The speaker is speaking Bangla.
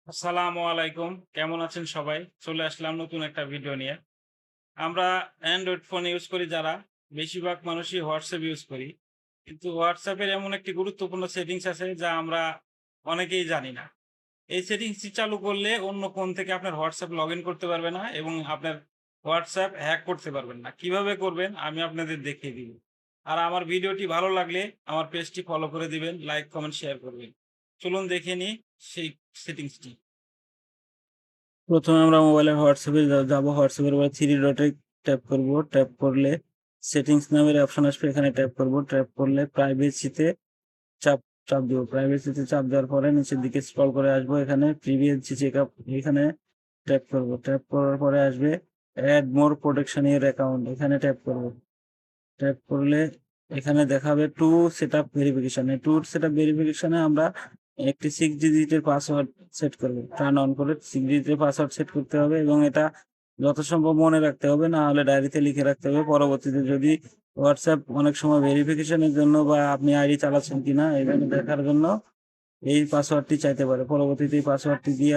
আসসালামু আলাইকুম। কেমন আছেন সবাই? চলে আসলাম নতুন একটা ভিডিও নিয়ে। আমরা অ্যান্ড্রয়েড ফোন ইউজ করি যারা, বেশিরভাগ মানুষই WhatsApp ইউজ করি। কিন্তু WhatsApp এর এমন একটি গুরুত্বপূর্ণ সেটিংস আছে যা আমরা অনেকেই জানি না। এই সেটিংসটি চালু করলে অন্য ফোন থেকে আপনার WhatsApp লগইন করতে পারবে না এবং আপনার WhatsApp হ্যাক করতে পারবেন না। কিভাবে করবেন আমি আপনাদের দেখিয়ে দিব। আর আমার ভিডিওটি ভালো লাগলে আমার পেজটি ফলো করে দিবেন, লাইক, কমেন্ট, শেয়ার করবেন। চলুন দেখে নিই সেই সেটিংসটি। প্রথমে আমরা মোবাইলের হোয়াটসঅ্যাপে যাবো। হোয়াটসঅ্যাপের উপরে থ্রি ডটে ট্যাপ করব। ট্যাপ করলে সেটিংস নামের অপশন আসবে, এখানে ট্যাপ করব। ট্যাপ করলে প্রাইভেসিতে চাপ চাপ দেবো। প্রাইভেসিতে চাপ দেওয়ার পরে নিচের দিকে স্ক্রল করে আসবো, এখানে প্রিভিয়াসি চেকআপ এখানে ট্যাপ করব। ট্যাপ করার পরে আসবে add more protection your account, এখানে ট্যাপ করব। ট্যাপ করলে এখানে দেখাবে টু সেটআপ ভেরিফিকেশন। এই টু সেটআপ ভেরিফিকেশনে আমরা একটি 6 ডিজিটের পাসওয়ার্ড সেট করব। টার্ন অন করে 6 ডিজিটের পাসওয়ার্ড সেট করতে হবে এবং এটা যত সম্ভব মনে রাখতে হবে, না হলে ডায়েরিতে লিখে রাখতে হবে। পরবর্তীতে যদি WhatsApp অনেক সময় ভেরিফিকেশনের জন্য বা আপনি আইডি চালাচ্ছেন কিনা এখানে দেখার জন্য এই পাসওয়ার্ডটি চাইতে পারে। পরবর্তীতে এই পাসওয়ার্ডটি দিয়ে